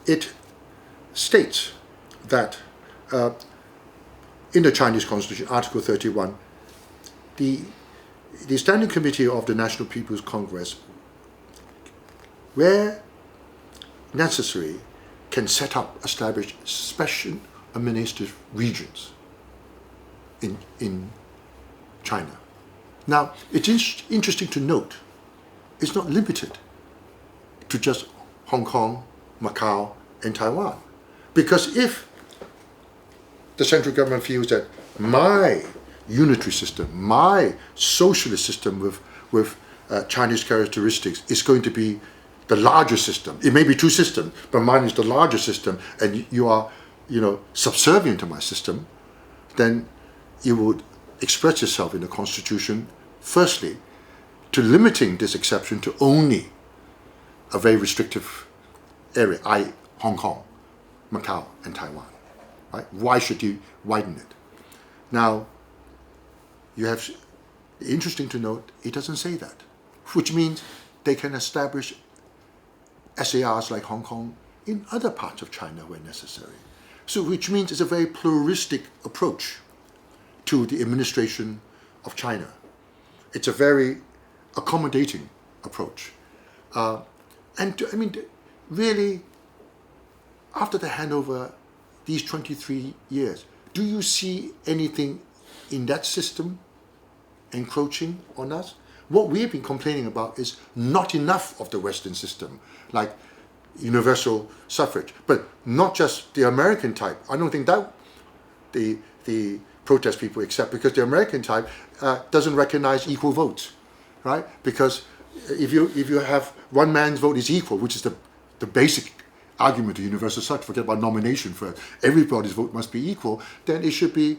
it states that in the Chinese Constitution, Article 31, the Standing Committee of the National People's Congress, where necessary, can establish special administrative regions in China. Now, it's interesting to note, it's not limited to just Hong Kong, Macau, and Taiwan. Because if the central government feels that my unitary system, my socialist system with Chinese characteristics is going to be the larger system. It may be two systems, but mine is the larger system, and you are, subservient to my system, then you would express yourself in the Constitution, firstly, to limiting this exception to only a very restrictive area, i.e. Hong Kong, Macau, and Taiwan. Right? Why should you widen it? Now, interesting to note, it doesn't say that, which means they can establish SARs like Hong Kong in other parts of China where necessary. So, which means it's a very pluralistic approach to the administration of China. It's a very accommodating approach. Really, after the handover, these 23 years, do you see anything in that system encroaching on us? What we've been complaining about is not enough of the Western system, like universal suffrage, but not just the American type. I don't think that the protest people accept, because the American type doesn't recognize equal votes, right? Because if you have one man's vote is equal, which is the basic argument of universal suffrage, forget about nomination first, everybody's vote must be equal, then it should be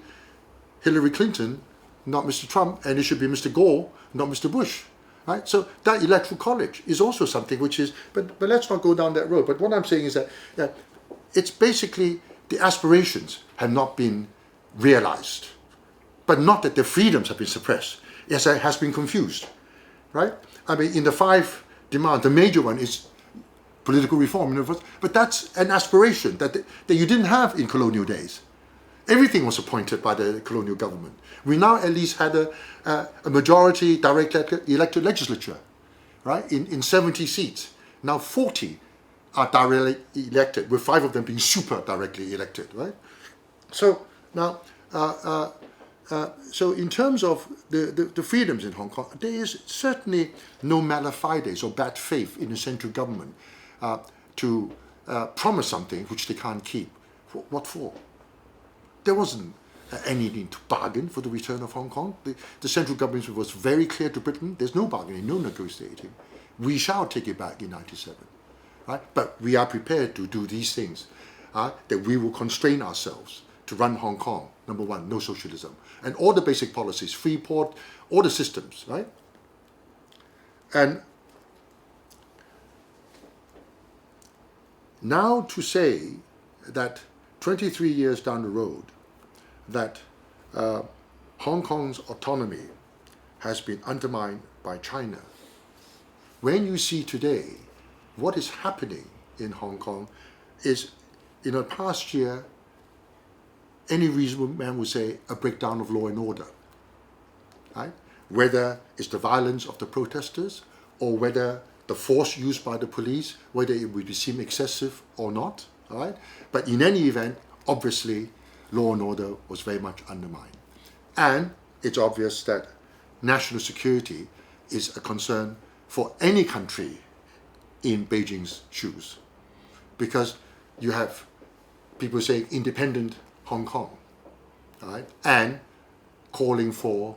Hillary Clinton, not Mr. Trump, and it should be Mr. Gore, not Mr. Bush, right? So that electoral college is also something which is, but let's not go down that road. But what I'm saying is that it's basically the aspirations have not been realized, but not that the freedoms have been suppressed. Yes, it has been confused, right? I mean, in the 5 demands, the major one is political reform, but that's an aspiration that you didn't have in colonial days. Everything was appointed by the colonial government. We now at least had a majority direct elected legislature, right? In 70 seats. Now 40 are directly elected, with 5 of them being super directly elected, right? So now, so in terms of the freedoms in Hong Kong, there is certainly no mala fides or bad faith in the central government to promise something which they can't keep. What for? There wasn't any need to bargain for the return of Hong Kong. The central government was very clear to Britain, there's no bargaining, no negotiating. We shall take it back in 97. Right? But we are prepared to do these things, that we will constrain ourselves to run Hong Kong. Number one, no socialism. And all the basic policies, free port, all the systems, right? And now to say that 23 years down the road, that Hong Kong's autonomy has been undermined by China. When you see today what is happening in Hong Kong is, in the past year, any reasonable man would say a breakdown of law and order, right? Whether it's the violence of the protesters or whether the force used by the police, whether it would seem excessive or not, all right? But in any event, obviously, law and order was very much undermined. And it's obvious that national security is a concern for any country in Beijing's shoes. Because you have people saying independent Hong Kong, right? And calling for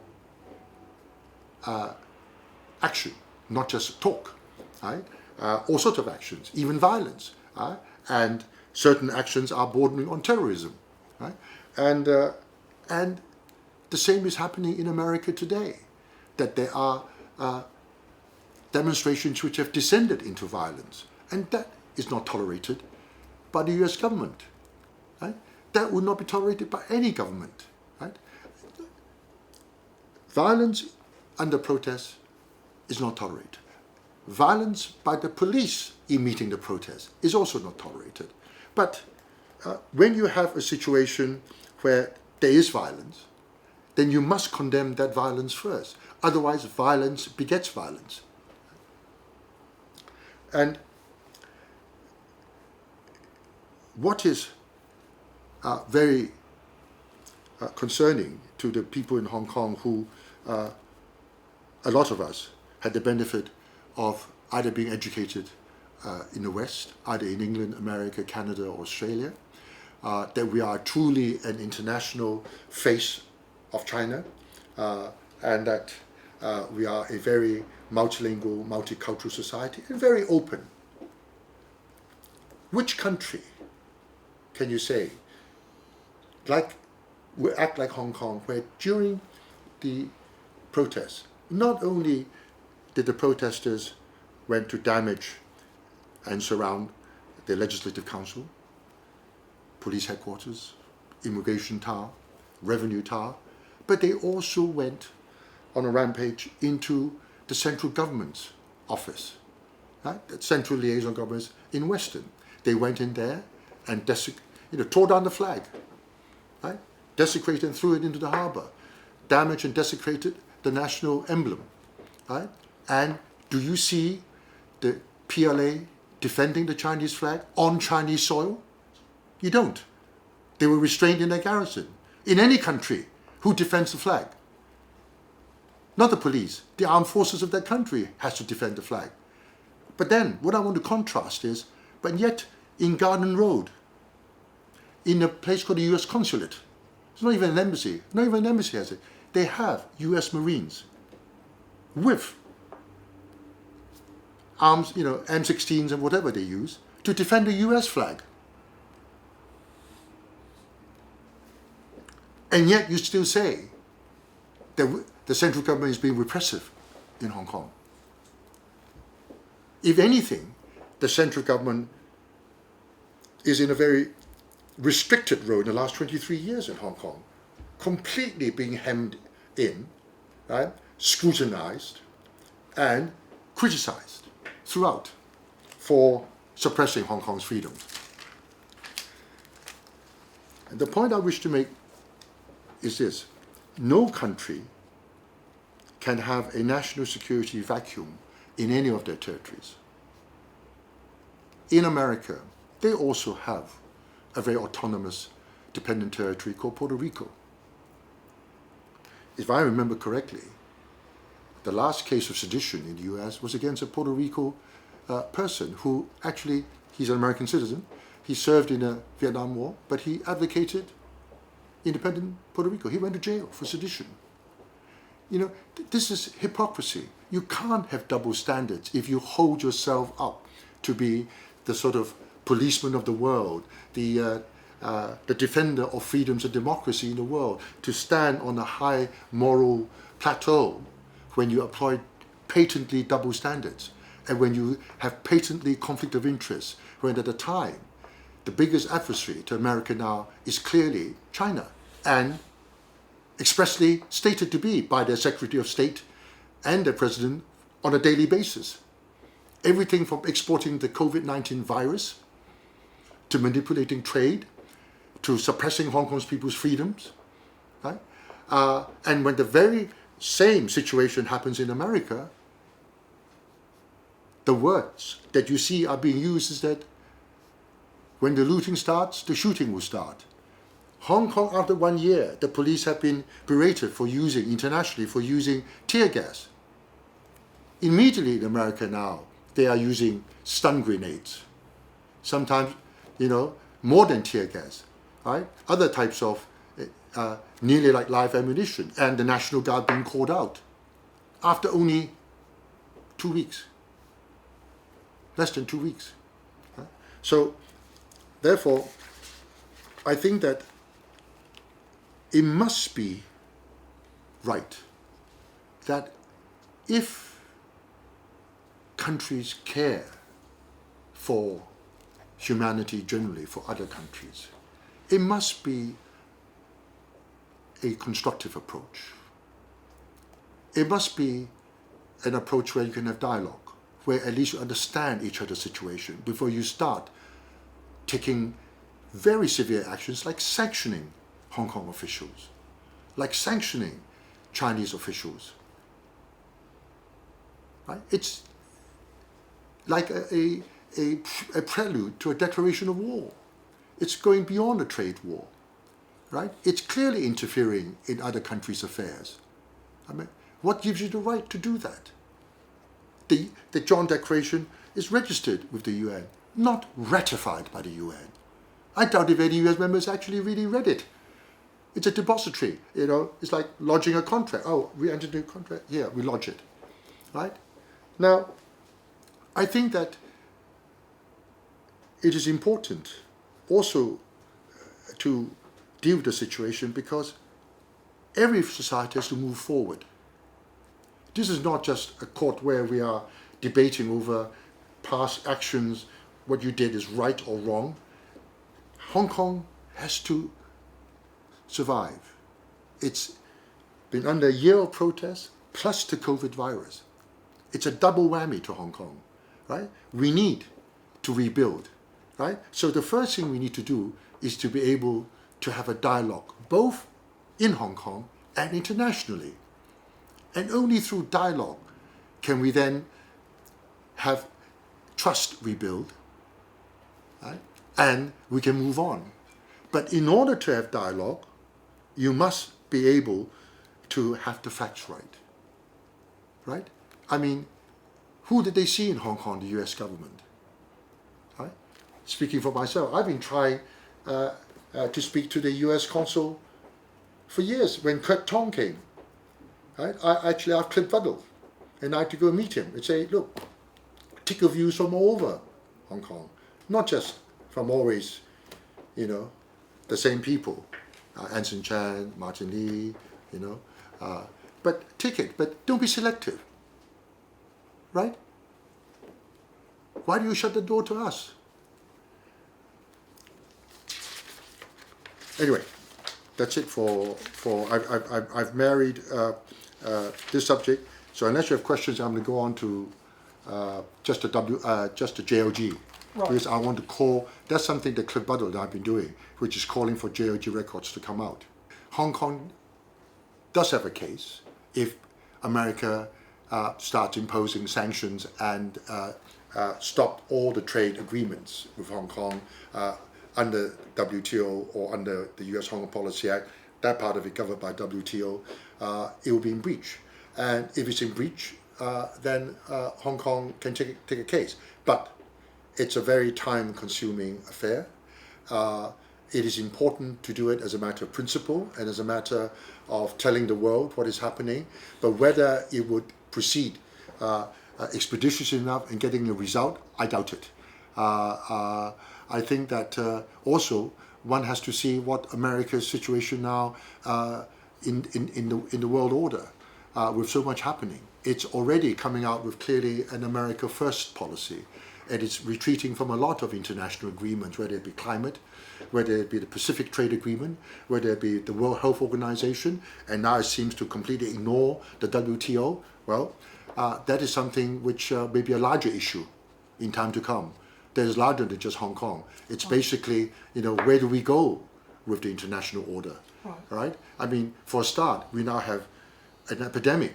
action, not just talk, right? All sorts of actions, even violence, and certain actions are bordering on terrorism, right? And the same is happening in America today, that there are demonstrations which have descended into violence, and that is not tolerated by the US government, right? That would not be tolerated by any government, right? Violence under protest is not tolerated. Violence by the police in meeting the protest is also not tolerated. But when you have a situation where there is violence, then you must condemn that violence first. Otherwise, violence begets violence. And what is very concerning to the people in Hong Kong who, a lot of us, had the benefit of either being educated in the West, either in England, America, Canada, or Australia, that we are truly an international face of China, and that we are a very multilingual, multicultural society, and very open. Which country can you say, will act like Hong Kong, where during the protests, not only did the protesters went to damage and surround the Legislative Council, police headquarters, immigration tower, revenue tower, but they also went on a rampage into the central government's office, right? The central liaison governments in Western. They went in there and tore down the flag, right? Desecrated and threw it into the harbour, damaged and desecrated the national emblem, right? And do you see the PLA defending the Chinese flag on Chinese soil? You don't. They were restrained in their garrison. In any country, who defends the flag? Not the police. The armed forces of that country has to defend the flag. But then, what I want to contrast is, but yet in Garden Road, in a place called the US Consulate, it's not even an embassy, not even an embassy has it, they have US Marines with arms, M16s and whatever they use, to defend the US flag. And yet you still say that the central government is being repressive in Hong Kong. If anything, the central government is in a very restricted role in the last 23 years in Hong Kong, completely being hemmed in, right, scrutinized and criticized throughout for suppressing Hong Kong's freedoms. And the point I wish to make is this: no country can have a national security vacuum in any of their territories. In America, they also have a very autonomous dependent territory called Puerto Rico. If I remember correctly, the last case of sedition in the US was against a Puerto Rico person who actually, he's an American citizen, he served in the Vietnam War, but he advocated independent Puerto Rico. He went to jail for sedition. This is hypocrisy. You can't have double standards if you hold yourself up to be the sort of policeman of the world, the defender of freedoms and democracy in the world, to stand on a high moral plateau when you apply patently double standards and when you have patently conflict of interest, when at the time the biggest adversary to America now is clearly China, and expressly stated to be by their Secretary of State and their President on a daily basis. Everything from exporting the COVID-19 virus, to manipulating trade, to suppressing Hong Kong's people's freedoms, right? And when the very same situation happens in America, the words that you see are being used is that when the looting starts, the shooting will start. Hong Kong, after 1 year, the police have been berated internationally for using tear gas. Immediately in America now, they are using stun grenades. Sometimes, more than tear gas, right? Other types of nearly like live ammunition, and the National Guard being called out after only 2 weeks. Less than 2 weeks. Right? So, therefore, I think that it must be right that if countries care for humanity generally, for other countries, it must be a constructive approach. It must be an approach where you can have dialogue, where at least you understand each other's situation before you start taking very severe actions like sanctioning Hong Kong officials, like sanctioning Chinese officials. Right? It's like a prelude to a declaration of war. It's going beyond a trade war. Right? It's clearly interfering in other countries' affairs. I mean, what gives you the right to do that? The Joint Declaration is registered with the UN, not ratified by the UN. I doubt if any US members actually really read it. It's a depository, it's like lodging a contract. Oh, we entered a contract, yeah, we lodge it, right? Now, I think that it is important also to deal with the situation because every society has to move forward. This is not just a court where we are debating over past actions, what you did is right or wrong. Hong Kong has to survive. It's been under a year of protests plus the COVID virus. It's a double whammy to Hong Kong, right? We need to rebuild, right? So the first thing we need to do is to be able to have a dialogue, both in Hong Kong and internationally. And only through dialogue can we then have trust rebuild, right? And we can move on. But in order to have dialogue, you must be able to have the facts right, right? I mean, who did they see in Hong Kong, the US government, right? Speaking for myself, I've been trying to speak to the US consul for years when Kurt Tong came. Right? I've Cliff Buddle, and I had to go meet him and say, look, take your views from all over Hong Kong, not just from always, the same people, Anson Chan, Martin Lee, but take it, but don't be selective, right? Why do you shut the door to us? Anyway, that's it for I've married this subject. So unless you have questions, I'm going to go on to just the JOG. Right. Because I want to call, that's something that Cliff Buddle and I have been doing, which is calling for JOG records to come out. Hong Kong does have a case if America starts imposing sanctions and stop all the trade agreements with Hong Kong under WTO or under the US Hong Kong Policy Act, that part of it covered by WTO, it will be in breach. And if it's in breach, then Hong Kong can take a case. But it's a very time-consuming affair. It is important to do it as a matter of principle and as a matter of telling the world what is happening. But whether it would proceed expeditiously enough in getting a result, I doubt it. I think that also one has to see what America's situation now in the world order with so much happening. It's already coming out with clearly an America First policy, and it's retreating from a lot of international agreements, whether it be climate, whether it be the Pacific Trade Agreement, whether it be the World Health Organization, and now it seems to completely ignore the WTO. Well, that is something which may be a larger issue in time to come. That is larger than just Hong Kong. It's basically, where do we go with the international order, right? I mean, for a start, we now have an epidemic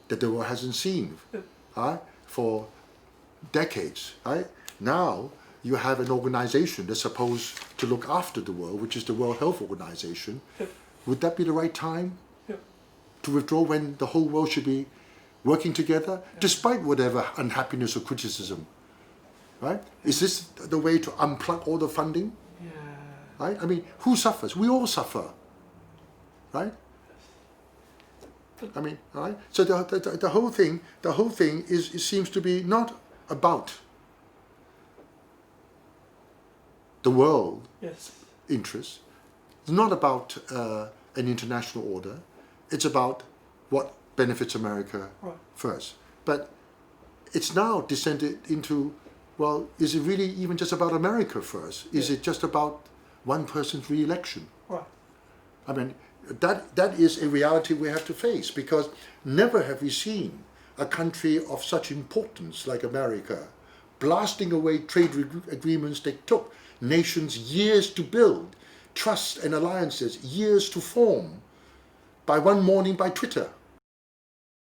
that the world hasn't seen, right, for decades, right? Now you have an organization that's supposed to look after the world, which is the World Health Organization. Would that be the right time to withdraw when the whole world should be working together, despite whatever unhappiness or criticism? Right? Is this the way to unplug all the funding? Yeah. Right? I mean, who suffers? We all suffer. Right? I mean, right? So the whole thing is, it seems to be not about the world interests. It's not about an international order. It's about what benefits America first. But it's now descended into, well, is it really even just about America first? Is it just about one person's re-election? Right. I mean, that is a reality we have to face, because never have we seen a country of such importance like America, blasting away trade agreements that took nations years to build, trust and alliances years to form, by one morning by Twitter.